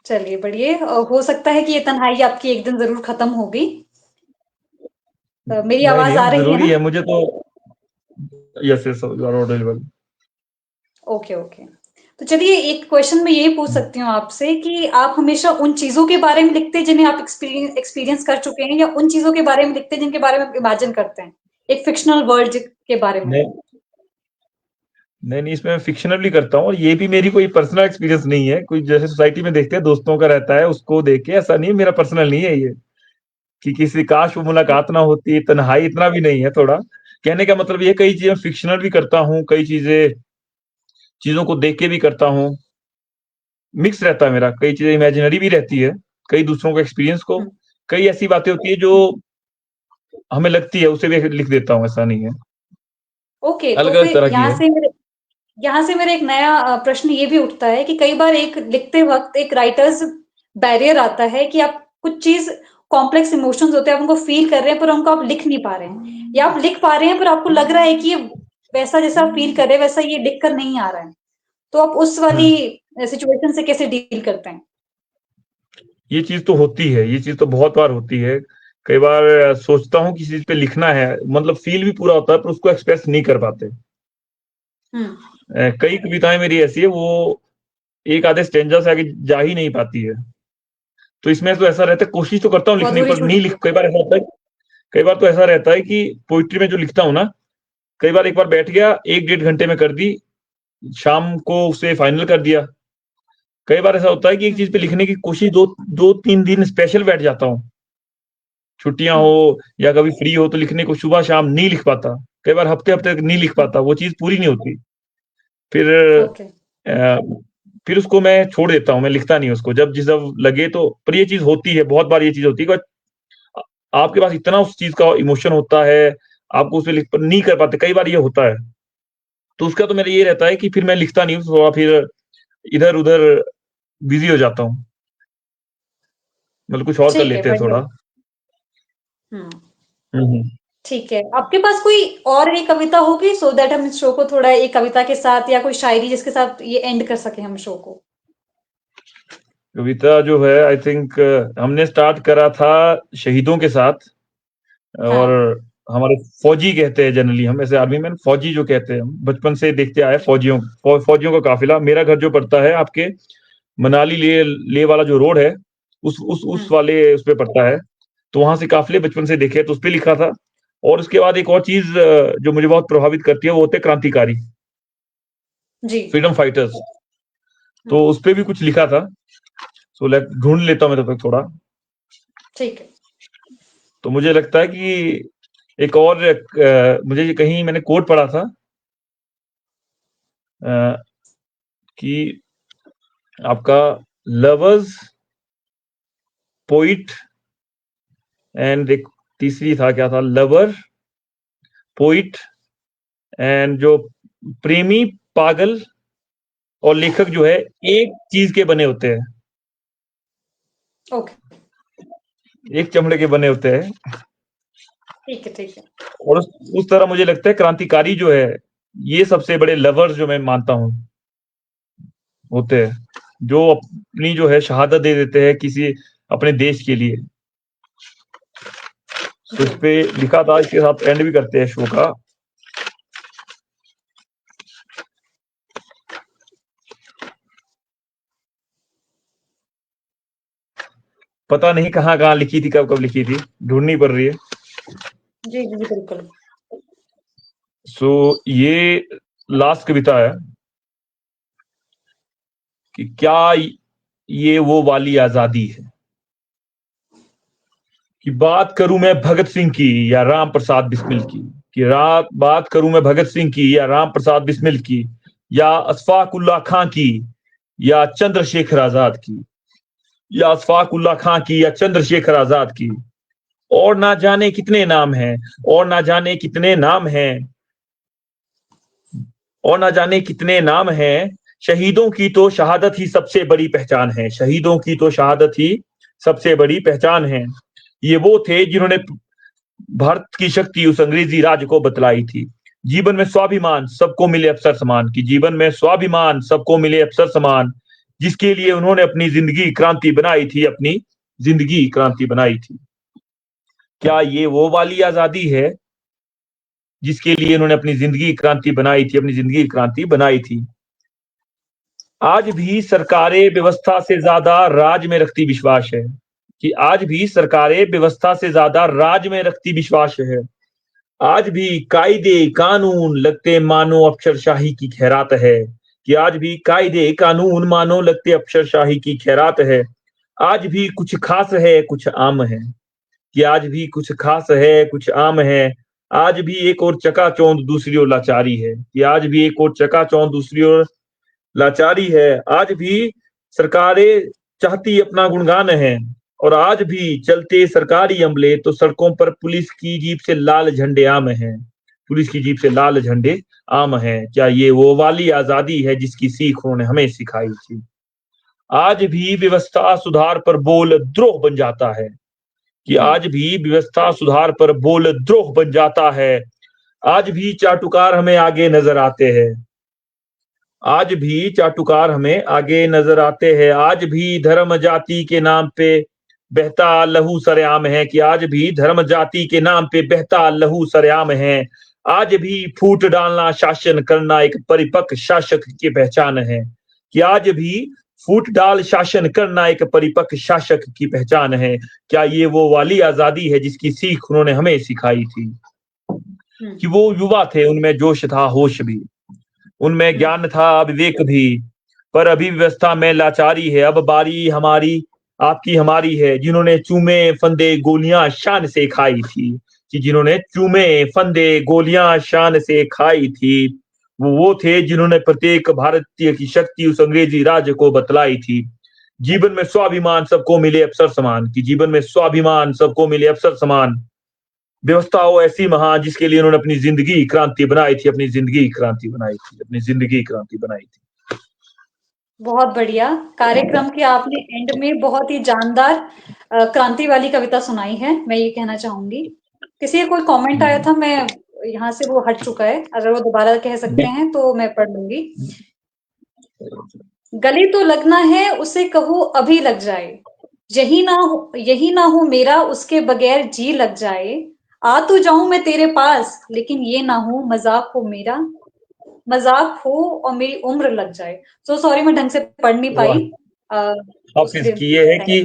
Speaker 1: चलिए बढ़िया। हो सकता है कि ये तन्हाई आपकी एक दिन जरूर खत्म होगी। मेरी
Speaker 2: नहीं
Speaker 1: आवाज
Speaker 2: नहीं,
Speaker 1: आ रही है
Speaker 2: जरूरी
Speaker 1: ना?
Speaker 2: है मुझे तो। Yes yes, you are audible.
Speaker 1: Okay okay. तो चलिए एक क्वेश्चन मैं ये पूछ सकती हूँ आपसे कि आप हमेशा उन चीजों के बारे में लिखते हैं जिन्हें आप एक्सपीरियंस कर चुके हैं, या उन चीजों के बारे में लिखते हैं जिनके बारे में आप इमेजिन करते हैं, एक फिक्शनल वर्ल्ड के बारे में?
Speaker 2: नहीं नहीं नहीं, इसमें मैं फिक्शनल भी करता हूँ, और ये भी मेरी कोई पर्सनल एक्सपीरियंस नहीं है। कोई जैसे सोसाइटी में देखते हैं दोस्तों का रहता है उसको देख के, ऐसा नहीं है, मेरा पर्सनल नहीं है ये कि किसी काश वो मुलाकात ना होती, तन्हाई इतना भी नहीं है थोड़ा। कहने का मतलब ये, कई चीजें फिक्शनल भी करता हूँ, कई चीजों को देख के भी करता हूँ, मिक्स रहता है मेरा। कई चीजें इमेजिनरी भी रहती है, कई दूसरों के एक्सपीरियंस को,
Speaker 1: हम्म।
Speaker 2: कई ऐसी बातें होती है जो हमें लगती है उसे भी लिख देता हूँ, ऐसा नहीं है।
Speaker 1: ओके,
Speaker 2: अलग
Speaker 1: तो
Speaker 2: अलग
Speaker 1: फिर
Speaker 2: तरह की है।
Speaker 1: यहाँ से मेरा एक नया प्रश्न ये भी उठता है कि कई बार एक लिखते वक्त एक राइटर्स बैरियर आता है कि आप कुछ चीज कॉम्प्लेक्स इमोशंस होते हैं, आप उनको फील कर रहे हैं पर उनको आप लिख नहीं पा रहे हैं, या आप लिख पा रहे हैं पर आपको लग रहा है कि ये वैसा जैसा आप फील कर रहे हैं वैसा ये लिख कर नहीं आ रहा है, तो आप उस वाली
Speaker 2: हम्म।
Speaker 1: सिचुएशन से कैसे डील करते हैं?
Speaker 2: ये चीज तो होती है, ये चीज तो बहुत बार होती है। कई बार सोचता हूँ किसी चीज पे लिखना है, मतलब फील भी पूरा होता है पर उसको एक्सप्रेस नहीं कर पाते।
Speaker 1: हम्म।
Speaker 2: कई कविताएं मेरी ऐसी है, वो एक आधे स्टेंजा से आगे जा ही नहीं पाती है। तो इसमें तो ऐसा रहता है, कोशिश तो करता हूँ
Speaker 1: बहुत
Speaker 2: लिखने
Speaker 1: बुरी
Speaker 2: पर, नहीं
Speaker 1: छुट्टी
Speaker 2: लिख,
Speaker 1: है।
Speaker 2: कई बार ऐसा होता है, कई बार तो ऐसा रहता है कि पोइट्री में जो लिखता हूँ ना, कई बार एक बार बैठ गया, 1 डेढ़ घंटे में कर दी, शाम को उसे फाइनल कर दिया। कई बार ऐसा होता है कि एक चीज पे
Speaker 1: हम्म।
Speaker 2: लिखने की कोशिश, 2 3 दिन स्पेशल बैठ जाता हूँ, छुट्टियां हो
Speaker 1: हम्म।
Speaker 2: या कभी फ्री हो तो लिखने को सुबह शाम नहीं लिख पाता। कई बार हफ्ते हफ्ते तक नहीं लिख
Speaker 1: हम्म।
Speaker 2: पाता, वो चीज पूरी नहीं होती। फिर
Speaker 1: ओके।
Speaker 2: अ, फिर उसको मैं छोड़ देता हूँ, मैं लिखता नहीं उसको, जब जिस जब लगे तो। पर ये चीज होती है, बहुत बार ये चीज होती है कि आपके पास इतना उस चीज का इमोशन होता है, आपको उसमें लिख नहीं कर पाते, कई बार ये होता है। तो उसका तो मेरा ये रहता है कि फिर मैं लिखता नहीं हूँ, थोड़ा फिर इधर उधर बिजी हो जाता हूँ, मतलब कुछ और कर
Speaker 1: ठीक है,
Speaker 2: लेते हैं
Speaker 1: बढ़िया।
Speaker 2: थोड़ा।
Speaker 1: हम्म।
Speaker 2: हम्म।
Speaker 1: ठीक है, आपके पास कोई और एक कविता होगी सो दैट हम इस शो को थोड़ा एक कविता के साथ या कोई शायरी जिसके साथ ये एंड कर सके हम शो को?
Speaker 2: कविता जो है, आई थिंक हमने स्टार्ट करा था शहीदों के साथ, और
Speaker 1: हाँ।
Speaker 2: हमारे फौजी कहते हैं जनरली, हम ऐसे आर्मी में फौजी जो कहते हैं, हम बचपन से देखते आए फौजियों, फौजियों का काफिला। मेरा घर जो पड़ता है आपके मनाली ले ले वाला जो रोड है, उस
Speaker 1: हम्म।
Speaker 2: वाले उस पे पड़ता है। तो वहां से काफिले बचपन से देखे, तो उस पे लिखा था। और उसके बाद एक और चीज जो मुझे बहुत प्रभावित करती है, वो होते हैं क्रांतिकारी,
Speaker 1: जी।
Speaker 2: Freedom fighters.
Speaker 1: हम्म।
Speaker 2: तो उस पे भी कुछ लिखा था। सो लाइक ढूंढ लेता हूँ मैं तब तक थोड़ा।
Speaker 1: ठीक है।
Speaker 2: तो मुझे लगता है कि एक और मुझे ये कहीं मैंने कोट पढ़ा था अ, कि आपका लवर्स, पोइट, एंड एक तीसरी था, क्या था, लवर, पोइट, एंड जो प्रेमी, पागल और लेखक जो है, एक चीज के बने होते हैं,
Speaker 1: ओके।
Speaker 2: एक चमड़े के बने होते हैं।
Speaker 1: ठीक है। ठीक है।
Speaker 2: और उस तरह मुझे लगता है क्रांतिकारी जो है, ये सबसे बड़े लवर्स जो मैं मानता हूँ होते हैं, जो अपनी जो है शहादत दे देते हैं किसी अपने देश के लिए। तो
Speaker 1: जी।
Speaker 2: इस पे लिखा था, इसके साथ एंड भी करते हैं शो का। पता नहीं कहाँ कहाँ लिखी थी, कब कब लिखी थी, ढूंढनी पड़ रही है।
Speaker 1: जी जी जी, बिल्कुल।
Speaker 2: सो ये लास्ट कविता है कि क्या ये वो वाली आजादी है, कि बात करूं मैं भगत सिंह की या राम प्रसाद बिस्मिल की, कि रात बात करूं मैं भगत सिंह की या राम प्रसाद बिस्मिल की, या अशफाक उल्लाह खां की या चंद्रशेखर आजाद की, या अशफाक उल्लाह खां की या चंद्रशेखर आजाद की। और ना जाने कितने नाम हैं, और ना जाने कितने नाम हैं, और ना जाने कितने नाम हैं। शहीदों की तो शहादत ही सबसे बड़ी पहचान है, शहीदों की तो शहादत ही सबसे बड़ी पहचान है। ये वो थे जिन्होंने भारत की शक्ति उस अंग्रेजी राज को बतलाई थी। जीवन में स्वाभिमान सबको मिले अफसर समान, की जीवन में स्वाभिमान सबको मिले अफसर समान, जिसके लिए उन्होंने अपनी जिंदगी क्रांति बनाई थी, अपनी जिंदगी क्रांति बनाई थी। क्या ये वो वाली आजादी है जिसके लिए उन्होंने अपनी जिंदगी क्रांति बनाई थी, अपनी जिंदगी क्रांति बनाई थी। आज भी सरकारें व्यवस्था से ज्यादा राज में रखती विश्वास है, कि आज भी सरकारें व्यवस्था से ज्यादा राज में रखती विश्वास है। आज भी कायदे कानून लगते मानो अफसरशाही की खैरात है, कि आज भी कायदे कानून मानो लगते अफसरशाही की खैरात है। आज भी कुछ खास है कुछ आम है, कि आज भी कुछ खास है कुछ आम है। आज भी एक और चकाचौंध दूसरी ओर लाचारी है, कि आज भी एक और चकाचौंध दूसरी ओर लाचारी है। आज भी सरकारें चाहती अपना गुणगान है, और आज भी चलते सरकारी अमले तो सड़कों पर पुलिस की जीप से लाल झंडे आम हैं। पुलिस की जीप से लाल झंडे आम हैं। क्या ये वो वाली आजादी है जिसकी सीख उन्होंने हमें सिखाई थी? आज भी व्यवस्था सुधार पर बोल द्रोह बन जाता है, कि आज भी व्यवस्था सुधार पर बोल द्रोह बन जाता है। आज भी चाटुकार हमें आगे नजर आते हैं, आज भी चाटुकार हमें आगे नजर आते हैं। आज भी धर्म जाति के नाम पे बहता लहू सरेआम है, कि आज भी धर्म जाति के नाम पे बहता लहू सरेआम है। आज भी फूट डालना शासन करना एक परिपक्व शासक की पहचान है, कि आज भी फूट डाल शासन करना एक परिपक्व शासक की पहचान है। क्या ये वो वाली आजादी है जिसकी सीख उन्होंने हमें सिखाई थी? कि वो युवा थे, उनमें जोश था होश भी, उनमें ज्ञान था विवेक भी, पर अभी व्यवस्था में लाचारी है। अब बारी हमारी आपकी हमारी है, जिन्होंने चूमे फंदे गोलियां शान से खाई थी, कि जिन्होंने चूमे फंदे गोलियां शान से खाई थी, वो थे जिन्होंने प्रत्येक भारतीय की शक्ति उस अंग्रेजी राज को बतलाई थी। जीवन में स्वाभिमान सबको मिले अवसर समान, कि जीवन में स्वाभिमान सबको मिले अवसर समान। व्यवस्था हो ऐसी महान जिसके लिए उन्होंने अपनी जिंदगी क्रांति बनाई थी, अपनी जिंदगी क्रांति बनाई थी, अपनी जिंदगी क्रांति बनाई थी।
Speaker 1: बहुत बढ़िया। कार्यक्रम के आपने एंड में बहुत ही जानदार क्रांति वाली कविता सुनाई है, मैं ये कहना चाहूंगी। किसी का कोई कमेंट आया था, मैं यहाँ से वो हट चुका है, अगर वो दोबारा कह सकते हैं तो मैं पढ़ लूंगी। गले तो लगना है उसे कहो अभी लग जाए, यही ना हो मेरा उसके बगैर जी लग जाए। आ तो जाऊं मैं तेरे पास लेकिन ये ना हो मजाक हो मेरा, मजाक हो और मेरी उम्र लग जाए। सो सॉरी, मैं ढंग से पढ़ नहीं पाई।
Speaker 2: अब
Speaker 1: उसके लिए
Speaker 2: इसकी ये है कि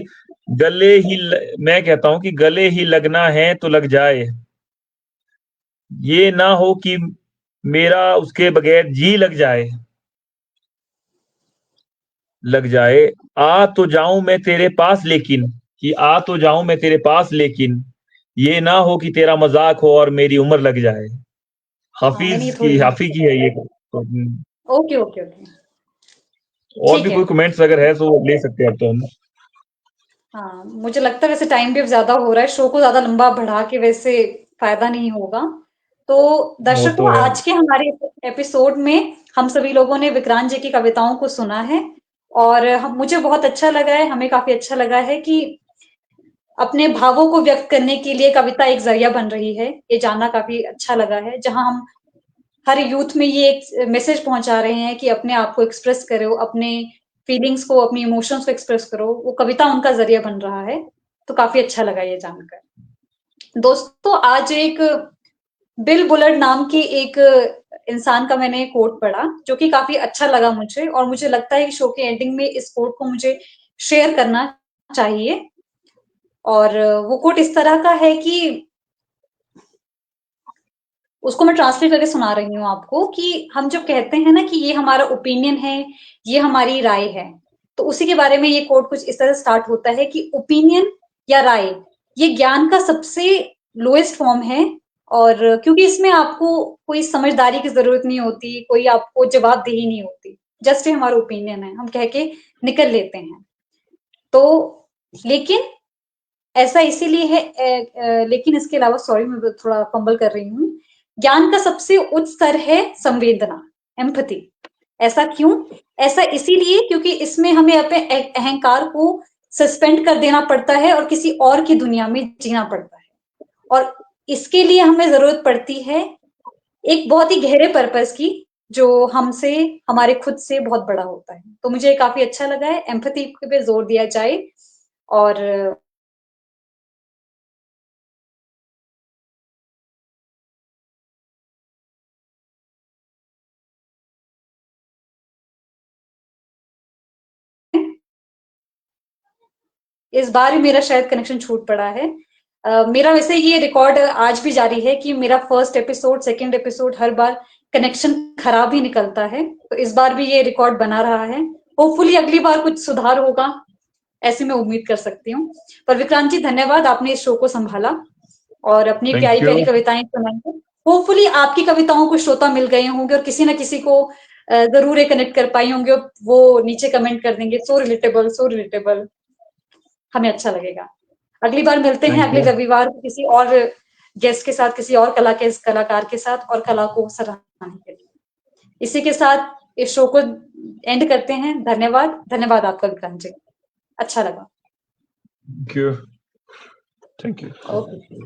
Speaker 2: मैं कहता हूं कि गले ही लगना है तो लग जाए, ये ना हो कि मेरा उसके बगैर जी लग जाए। लग जाए आ तो जाऊं मैं तेरे पास लेकिन, कि आ तो जाऊं मैं तेरे पास लेकिन ये ना हो कि तेरा मजाक हो और मेरी उम्र लग जाए।
Speaker 1: हाँ, मैंने ये थोड़ी
Speaker 2: हाफिज की है ये तो,
Speaker 1: ओके ओके ओके,
Speaker 2: और भी
Speaker 1: ठीक है।
Speaker 2: कोई कमेंट्स अगर है तो ले सकते हैं अब तो हम।
Speaker 1: हाँ, मुझे लगता है वैसे टाइम भी अब ज्यादा हो रहा है, शो को ज्यादा लंबा बढ़ा के वैसे फायदा नहीं होगा। तो
Speaker 2: वो तो
Speaker 1: दर्शकों,
Speaker 2: है।
Speaker 1: आज के हमारे एपिसोड में हम सभी लोगों ने विक्रांत जी की कविताओं को सुना है, और हम मुझे बहुत अच्छा लगा है, हमें काफी अच्छा लगा है कि अपने भावों को व्यक्त करने के लिए कविता एक जरिया बन रही है। ये जानना काफी अच्छा लगा है, जहां हम हर यूथ में ये एक मैसेज पहुंचा रहे हैं कि अपने आप को एक्सप्रेस करो, अपने फीलिंग्स को, अपनी इमोशंस को एक्सप्रेस करो, वो कविता उनका जरिया बन रहा है। तो काफी अच्छा लगा ये जानकर। दोस्तों, आज एक बिल बुलर्ड नाम के एक इंसान का मैंने कोट पढ़ा, जो कि काफी अच्छा लगा मुझे, और मुझे लगता है कि शो के एंडिंग में इस कोट को मुझे शेयर करना चाहिए। और वो कोट इस तरह का है कि उसको मैं ट्रांसलेट करके सुना रही हूँ आपको, कि हम जब कहते हैं ना कि ये हमारा ओपिनियन है, ये हमारी राय है, तो उसी के बारे में ये कोट कुछ इस तरह स्टार्ट होता है कि ओपिनियन या राय, ये ज्ञान का सबसे लोएस्ट फॉर्म है। और क्योंकि इसमें आपको कोई समझदारी की जरूरत नहीं होती, कोई आपको जवाबदेही नहीं होती, जस्ट ये हमारा ओपिनियन है, हम कह के निकल लेते हैं। तो लेकिन ऐसा इसीलिए है, लेकिन इसके अलावा, सॉरी मैं थोड़ा फंबल कर रही हूँ, ज्ञान का सबसे उच्च स्तर है संवेदना, एम्पैथी। ऐसा क्यों? ऐसा इसीलिए क्योंकि इसमें हमें अपने अहंकार को सस्पेंड कर देना पड़ता है और किसी और की दुनिया में जीना पड़ता है, और इसके लिए हमें जरूरत पड़ती है एक बहुत ही गहरे पर्पस की, जो हमसे, हमारे खुद से बहुत बड़ा होता है। तो मुझे काफी अच्छा लगा है, एम्पैथी पे जोर दिया जाए। और इस बार ही मेरा शायद कनेक्शन छूट पड़ा है। मेरा वैसे ये रिकॉर्ड आज भी जारी है कि मेरा फर्स्ट एपिसोड, सेकंड एपिसोड हर बार कनेक्शन खराब ही निकलता है, तो इस बार भी ये रिकॉर्ड बना रहा है। होपफुली अगली बार कुछ सुधार होगा, ऐसी मैं उम्मीद कर सकती हूँ। पर विक्रांत जी धन्यवाद, आपने इस शो को संभाला और अपनी
Speaker 2: थैंक
Speaker 1: प्यारी
Speaker 2: यू।
Speaker 1: प्यारी कविताएं सुनाई। होपफुली आपकी कविताओं को श्रोता मिल गए होंगे और किसी ना किसी को जरूर ये कनेक्ट कर पाई होंगे, वो नीचे कमेंट कर देंगे, सो रिलेटेबल, सो रिलेटेबल। हमें अच्छा लगेगा। अगली बार मिलते हैं
Speaker 2: थैंक
Speaker 1: अगले
Speaker 2: यू।
Speaker 1: रविवार को किसी और गेस्ट के साथ, किसी और कलाकार के साथ, और कला को सराहने के लिए। इसी के साथ इस शो को एंड करते हैं। धन्यवाद, धन्यवाद आपका विक्रांत जी, अच्छा लगा।
Speaker 2: Thank you. Thank you.
Speaker 1: Okay.